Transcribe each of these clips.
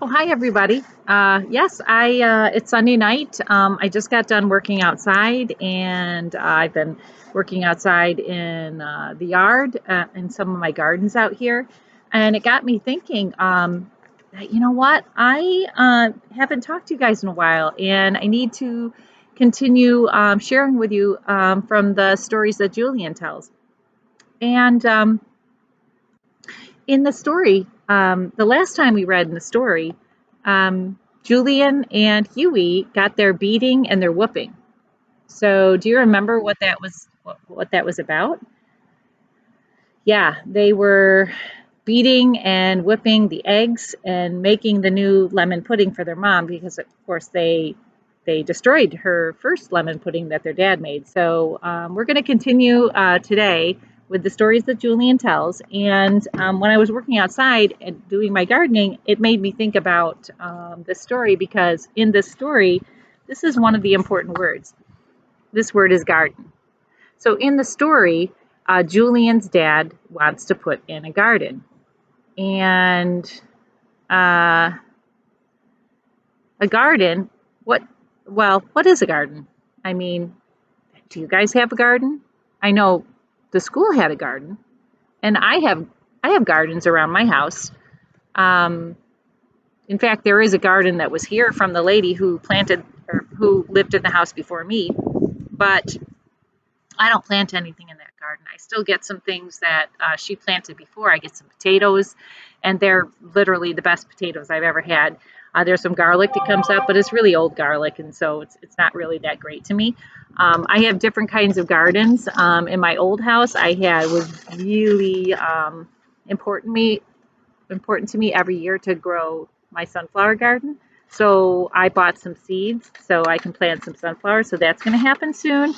Oh, hi everybody. Yes, I it's Sunday night. I just got done working outside, and I've been working outside in the yard in some of my gardens out here, and it got me thinking. That, you know what? I haven't talked to you guys in a while, and I need to continue sharing with you from the stories that Julian tells. And in the story, the last time we read in the story, Julian and Huey got their beating and their whooping. So, do you remember what that was? What that was about? Yeah, they were beating and whipping the eggs and making the new lemon pudding for their mom because, of course, they destroyed her first lemon pudding that their dad made. So we're going to continue today with the stories that Julian tells. And when I was working outside and doing my gardening, it made me think about this story because in this story, this is one of the important words. This word is garden. So in the story, Julian's dad wants to put in a garden. And uh, a garden, what is a garden? I mean, do you guys have a garden? I know the school had a garden, and I have gardens around my house. Um, in fact, there is a garden that was here from the lady who planted or who lived in the house before me, but I don't plant anything in that garden. I still get some things that she planted before. I get some potatoes, and they're literally the best potatoes I've ever had. There's some garlic that comes up, but it's really old garlic, and so it's not really that great to me. I have different kinds of gardens. In my old house, I had was really important to me every year to grow my sunflower garden. So I bought some seeds so I can plant some sunflowers. So that's going to happen soon.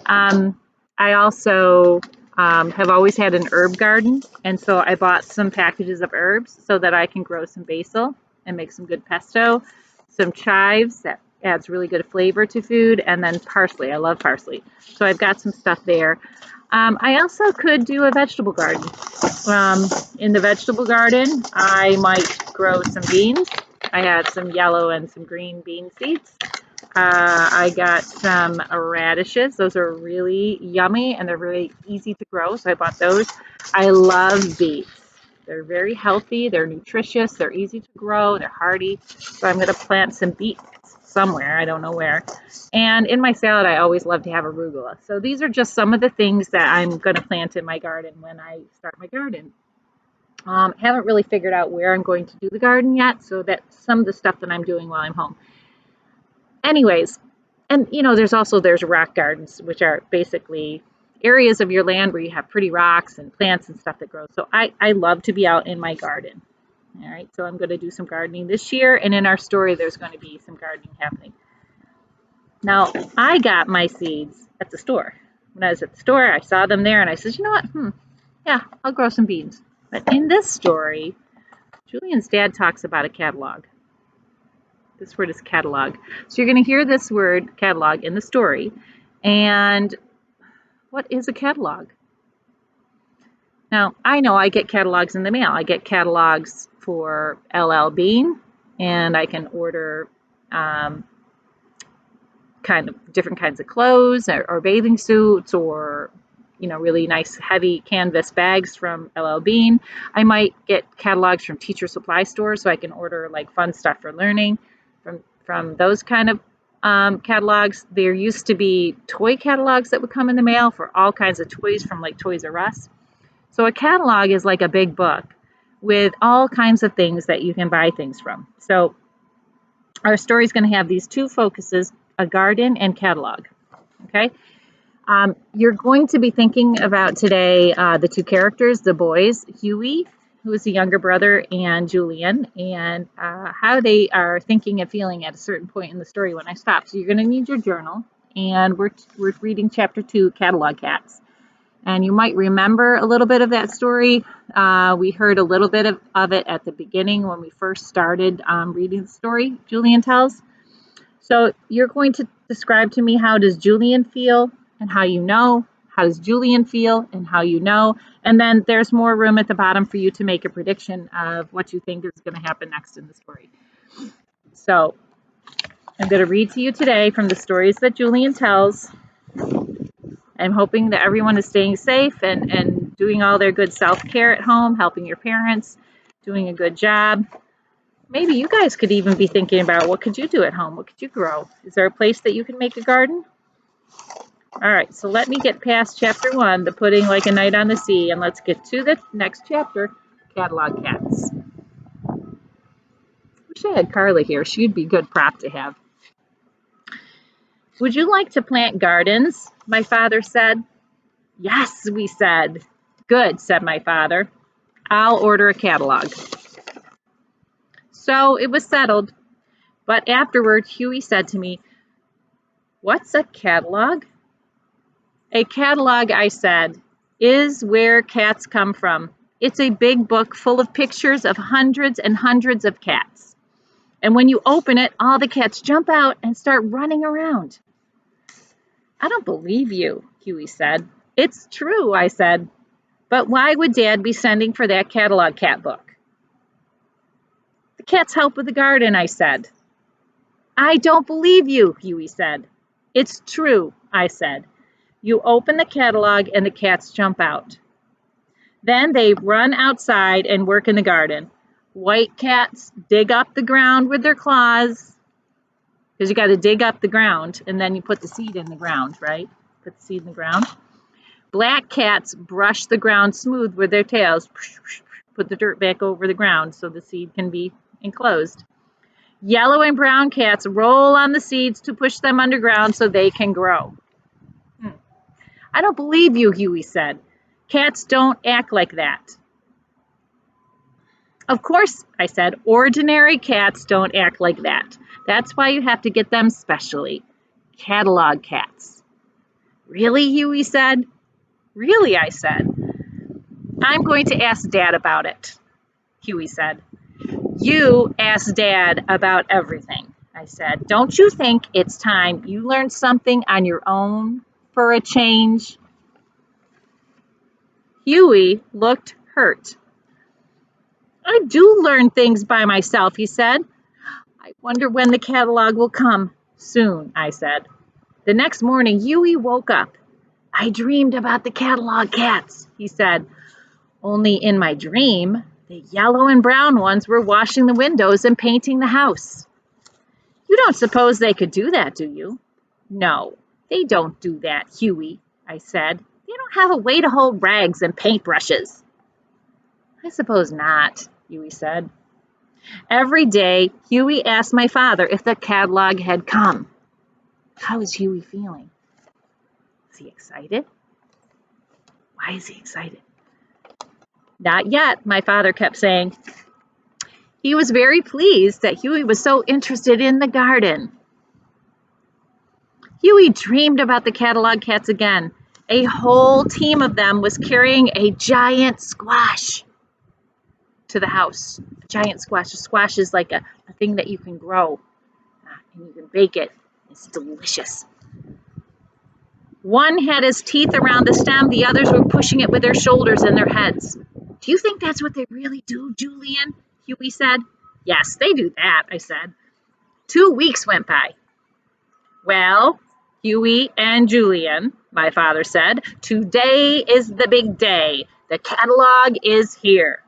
Um, I also have always had an herb garden, and so I bought some packages of herbs so that I can grow some basil and make some good pesto, some chives that adds really good flavor to food, and then parsley. I love parsley, so I've got some stuff there. I also could do a vegetable garden. In the vegetable garden, I might grow some beans. I had some yellow and some green bean seeds. I got some radishes. Those are really yummy and they're really easy to grow, so I bought those. I love beets. They're very healthy, they're nutritious, they're easy to grow, they're hardy. So I'm going to plant some beets somewhere, I don't know where. And in my salad, I always love to have arugula. So these are just some of the things that I'm going to plant in my garden when I start my garden. Haven't really figured out where I'm going to do the garden yet, so that's some of the stuff that I'm doing while I'm home. Anyways, and there's rock gardens, which are basically areas of your land where you have pretty rocks and plants and stuff that grow. So I love to be out in my garden. All right, so I'm going to do some gardening this year, and in our story, there's going to be some gardening happening. Now, I got my seeds at the store. When I was at the store, I saw them there, and I said, you know what? Yeah, I'll grow some beans. But in this story, Julian's dad talks about a catalog. This word is catalog. So you're going to hear this word catalog in the story. And what is a catalog? Now, I know I get catalogs in the mail. I get catalogs for LL Bean, and I can order kind of different kinds of clothes or bathing suits or really nice heavy canvas bags from LL Bean. I might get catalogs from teacher supply stores so I can order like fun stuff for learning from those kind of catalogs. There used to be toy catalogs that would come in the mail for all kinds of toys from like Toys R Us. So a catalog is like a big book with all kinds of things that you can buy things from. So our story is going to have these two focuses, a garden and catalog. Okay. You're going to be thinking about today the two characters, the boys, Huey, who is the younger brother, and Julian, and how they are thinking and feeling at a certain point in the story when I stop. So you're going to need your journal, and we're reading chapter 2, Catalog Cats. And you might remember a little bit of that story. We heard a little bit of it at the beginning when we first started reading the story, Julian Tells. So you're going to describe to me how does Julian feel and how you know how does Julian feel, and how you know. And then there's more room at the bottom for you to make a prediction of what you think is going to happen next in the story. So I'm going to read to you today from the Stories that Julian Tells. I'm hoping that everyone is staying safe and doing all their good self-care at home, helping your parents, doing a good job. Maybe you guys could even be thinking about what could you do at home? What could you grow? Is there a place that you can make a garden? All right, so let me get past chapter 1, the pudding like a night on the sea, and let's get to the next chapter, catalog cats. Wish I had Carla here. She'd be a good prop to have. Would you like to plant gardens? My father said. Yes, we said. Good, said my father. I'll order a catalog. So it was settled. But afterward, Huey said to me, "What's a catalog?" A catalog, I said, is where cats come from. It's a big book full of pictures of hundreds and hundreds of cats. And when you open it, all the cats jump out and start running around. I don't believe you, Huey said. It's true, I said. But why would Dad be sending for that catalog cat book? The cats help with the garden, I said. I don't believe you, Huey said. It's true, I said. You open the catalog and the cats jump out. Then they run outside and work in the garden. White cats dig up the ground with their claws, because you got to dig up the ground and then you put the seed in the ground, right? Put the seed in the ground. Black cats brush the ground smooth with their tails, put the dirt back over the ground so the seed can be enclosed. Yellow and brown cats roll on the seeds to push them underground so they can grow. I don't believe you, Huey said. Cats don't act like that. Of course, I said, ordinary cats don't act like that. That's why you have to get them specially. Catalog cats. Really, Huey said. Really, I said. I'm going to ask Dad about it, Huey said. You ask Dad about everything, I said. Don't you think it's time you learned something on your own for a change? Huey looked hurt. I do learn things by myself, he said. I wonder when the catalog will come. Soon, I said. The next morning, Huey woke up. I dreamed about the catalog cats, he said. Only in my dream, the yellow and brown ones were washing the windows and painting the house. You don't suppose they could do that, do you? No, they don't do that, Huey, I said. They don't have a way to hold rags and paintbrushes. I suppose not, Huey said. Every day, Huey asked my father if the catalog had come. How is Huey feeling? Is he excited? Why is he excited? Not yet, my father kept saying. He was very pleased that Huey was so interested in the garden. Huey dreamed about the catalog cats again. A whole team of them was carrying a giant squash to the house. A giant squash. A squash is like a thing that you can grow, and you can bake it. It's delicious. One had his teeth around the stem. The others were pushing it with their shoulders and their heads. Do you think that's what they really do, Julian? Huey said. Yes, they do that, I said. 2 weeks went by. Well, Huey and Julian, my father said, today is the big day. The catalog is here.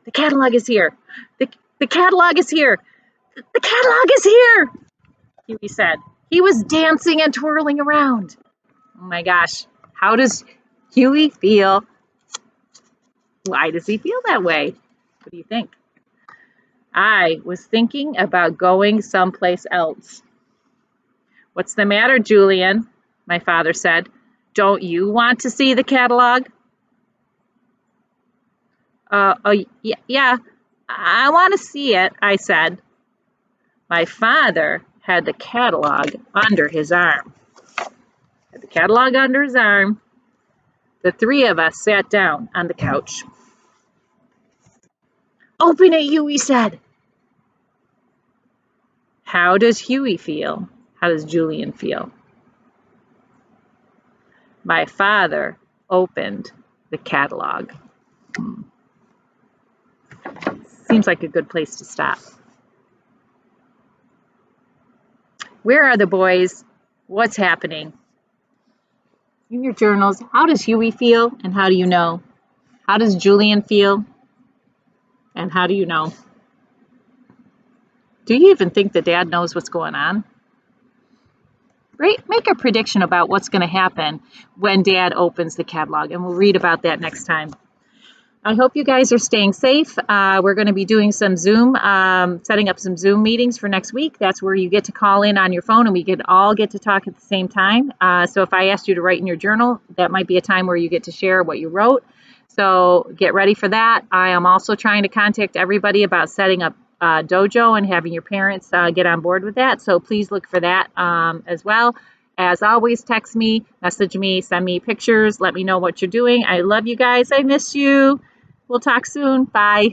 The catalog is here. The catalog is here. The catalog is here, Huey said. He was dancing and twirling around. Oh my gosh, how does Huey feel? Why does he feel that way? What do you think? I was thinking about going someplace else. What's the matter, Julian? My father said. Don't you want to see the catalog? Yeah, I want to see it, I said. My father had the catalog under his arm. The three of us sat down on the couch. Open it, Huey said. How does Huey feel? How does Julian feel? My father opened the catalog. Seems like a good place to stop. Where are the boys? What's happening? In your journals, how does Huey feel and how do you know? How does Julian feel and how do you know? Do you even think that Dad knows what's going on? Right? Make a prediction about what's going to happen when Dad opens the catalog, and we'll read about that next time. I hope you guys are staying safe. We're going to be doing some Zoom, setting up some Zoom meetings for next week. That's where you get to call in on your phone and we can all get to talk at the same time. So if I asked you to write in your journal, that might be a time where you get to share what you wrote. So get ready for that. I am also trying to contact everybody about setting up dojo and having your parents get on board with that. So please look for that as well. As always, text me, message me, send me pictures, let me know what you're doing. I love you guys. I miss you. We'll talk soon. Bye.